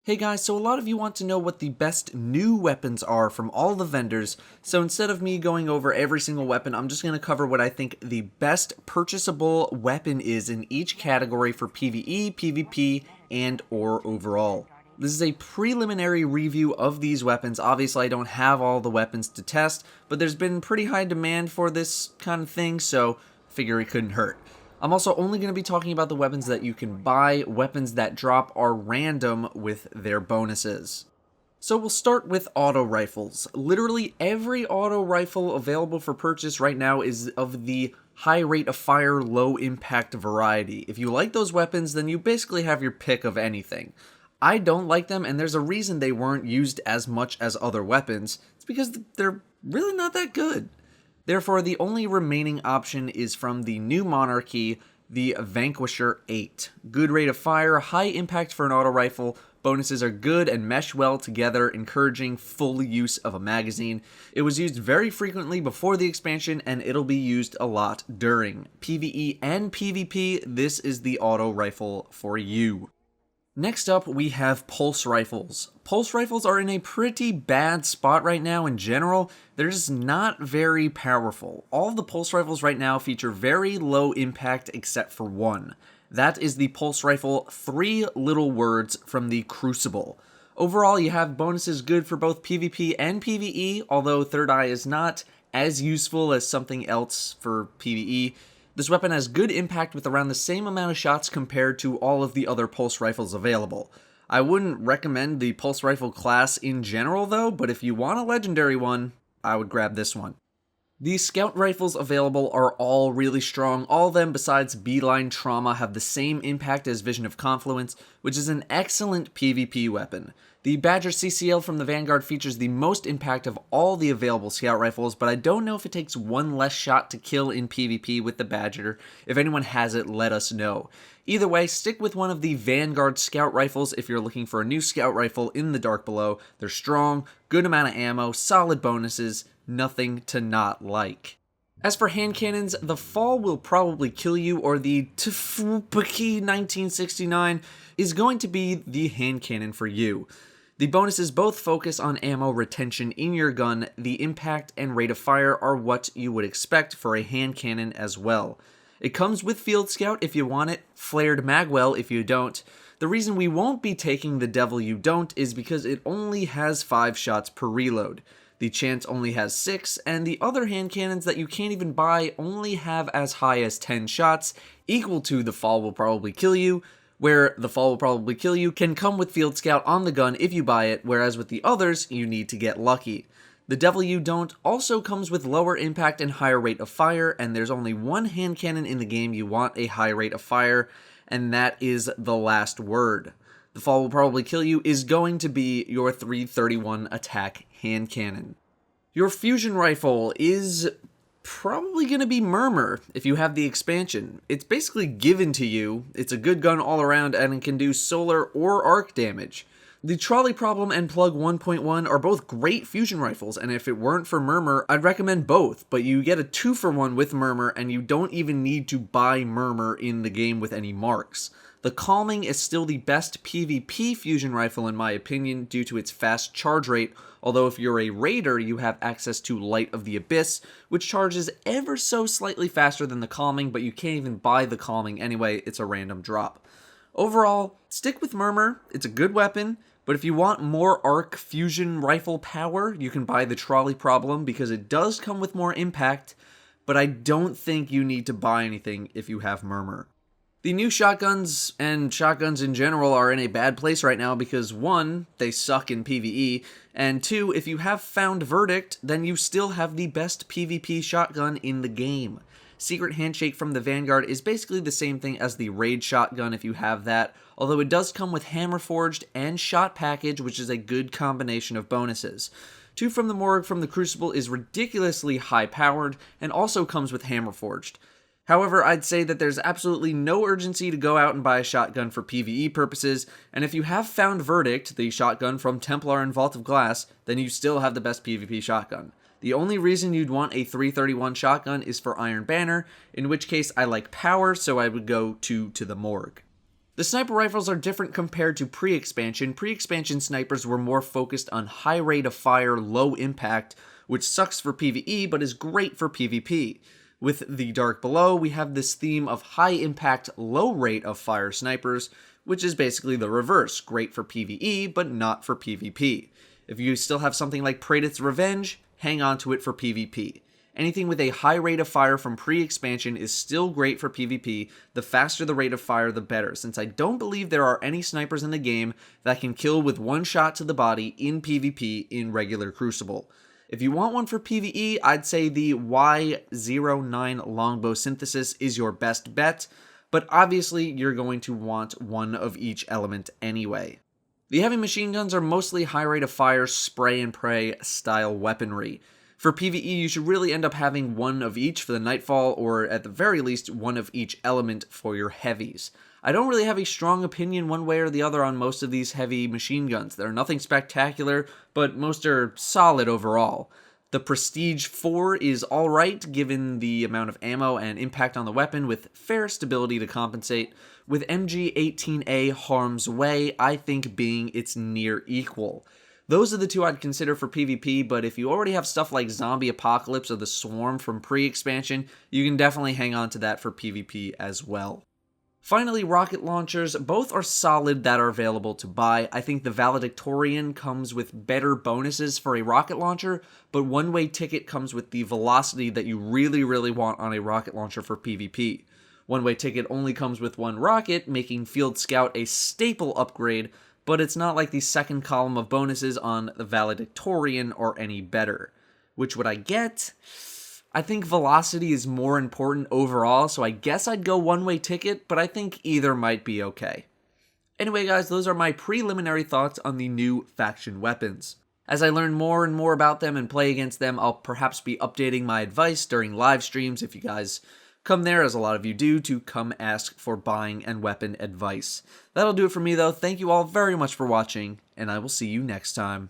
Hey guys, so a lot of you want to know what the best new weapons are from all the vendors, so instead of me going over every single weapon, I'm just going to cover what I think the best purchasable weapon is in each category for PvE, PvP, and or overall. This is a preliminary review of these weapons. Obviously, I don't have all the weapons to test, but there's been pretty high demand for this kind of thing, so I figure it couldn't hurt. I'm also only going to be talking about the weapons that you can buy. Weapons that drop are random with their bonuses. So we'll start with auto rifles. Literally every auto rifle available for purchase right now is of the high rate of fire, low impact variety. If you like those weapons, then you basically have your pick of anything. I don't like them, and there's a reason they weren't used as much as other weapons. It's because they're really not that good. Therefore, the only remaining option is from the new monarchy, the VANQUISHER 8. Good rate of fire, high impact for an auto rifle, bonuses are good and mesh well together, encouraging full use of a magazine. It was used very frequently before the expansion, and it'll be used a lot during PvE and PvP. This is the auto rifle for you. Next up, we have pulse rifles. Pulse rifles are in a pretty bad spot right now in general. They're just not very powerful. All of the pulse rifles right now feature very low impact except for one. That is the pulse rifle 3 Little Words from the Crucible. Overall, you have bonuses good for both PvP and PvE, although Third Eye is not as useful as something else for PvE. This weapon has good impact with around the same amount of shots compared to all of the other pulse rifles available. I wouldn't recommend the pulse rifle class in general though, but if you want a legendary one, I would grab this one. The scout rifles available are all really strong. All of them besides Beeline Trauma have the same impact as Vision of Confluence, which is an excellent PvP weapon. The Badger CCL from the Vanguard features the most impact of all the available scout rifles, but I don't know if it takes one less shot to kill in PvP with the Badger. If anyone has it, let us know. Either way, stick with one of the Vanguard scout rifles if you're looking for a new scout rifle in the dark below. They're strong, good amount of ammo, solid bonuses, nothing to not like. As for hand cannons, the Fall Will Probably Kill You, or the TFWPKY 1969, is going to be the hand cannon for you. The bonuses both focus on ammo retention in your gun. The impact and rate of fire are what you would expect for a hand cannon as well. It comes with Field Scout if you want it, Flared Magwell if you don't. The reason we won't be taking the Devil You Don't is because it only has 5 shots per reload. The Chance only has 6, and the other hand cannons that you can't even buy only have as high as 10 shots, equal to the Fall Will Probably Kill You, where the Fall Will Probably Kill You can come with Field Scout on the gun if you buy it, whereas with the others, you need to get lucky. The Devil You Don't also comes with lower impact and higher rate of fire, and there's only one hand cannon in the game you want a high rate of fire, and that is the Last Word. The Fall Will Probably Kill You is going to be your 331 attack hand cannon. Your fusion rifle is probably going to be Murmur if you have the expansion. It's basically given to you, it's a good gun all around, and it can do solar or arc damage. The Trolley Problem and Plug 1.1 are both great fusion rifles, and if it weren't for Murmur, I'd recommend both, but you get a 2-for-1 with Murmur, and you don't even need to buy Murmur in the game with any marks. The Calming is still the best PvP fusion rifle in my opinion due to its fast charge rate, although if you're a raider you have access to Light of the Abyss, which charges ever so slightly faster than the Calming, but you can't even buy the Calming anyway, it's a random drop. Overall, stick with Murmur, it's a good weapon, but if you want more arc fusion rifle power, you can buy the Trolley Problem because it does come with more impact, but I don't think you need to buy anything if you have Murmur. The new shotguns, and shotguns in general, are in a bad place right now because 1, they suck in PvE, and 2, if you have Found Verdict, then you still have the best PvP shotgun in the game. Secret Handshake from the Vanguard is basically the same thing as the Raid shotgun if you have that, although it does come with Hammer Forged and Shot Package, which is a good combination of bonuses. 2 from the Morgue from the Crucible is ridiculously high powered, and also comes with Hammer Forged. However, I'd say that there's absolutely no urgency to go out and buy a shotgun for PvE purposes, and if you have Found Verdict, the shotgun from Templar and Vault of Glass, then you still have the best PvP shotgun. The only reason you'd want a 331 shotgun is for Iron Banner, in which case I like power, so I would go 2 to the Morgue. The sniper rifles are different compared to pre-expansion. Pre-expansion snipers were more focused on high rate of fire, low impact, which sucks for PvE but is great for PvP. With the Dark Below, we have this theme of high impact, low rate of fire snipers, which is basically the reverse, great for PvE but not for PvP. If you still have something like PRAEDYTH'S Revenge, hang on to it for PvP. Anything with a high rate of fire from pre-expansion is still great for PvP. The faster the rate of fire, the better, since I don't believe there are any snipers in the game that can kill with one shot to the body in PvP in regular Crucible. If you want one for PvE, I'd say the Y09 Longbow Synthesis is your best bet, but obviously you're going to want one of each element anyway. The heavy machine guns are mostly high rate of fire, spray and pray style weaponry. For PvE, you should really end up having one of each for the Nightfall, or at the very least, one of each element for your heavies. I don't really have a strong opinion one way or the other on most of these heavy machine guns. They're nothing spectacular, but most are solid overall. The Prestige 4 is alright, given the amount of ammo and impact on the weapon, with fair stability to compensate, with MG18A Harm's Way, I think, being its near equal. Those are the two I'd consider for PvP, but if you already have stuff like Zombie Apocalypse or the Swarm from pre-expansion, you can definitely hang on to that for PvP as well. Finally, rocket launchers. Both are solid that are available to buy. I think the Valedictorian comes with better bonuses for a rocket launcher, but one-way ticket comes with the velocity that you really want on a rocket launcher for PvP. One-way ticket only comes with one rocket, making Field Scout a staple upgrade, but it's not like the second column of bonuses on the Valedictorian or any better. Which would I get? I think velocity is more important overall, so I guess I'd go one-way ticket, but I think either might be okay. Anyway guys, those are my preliminary thoughts on the new faction weapons. As I learn more and more about them and play against them, I'll perhaps be updating my advice during live streams if you guys come there, as a lot of you do, to come ask for buying and weapon advice. That'll do it for me though. Thank you all very much for watching, and I will see you next time.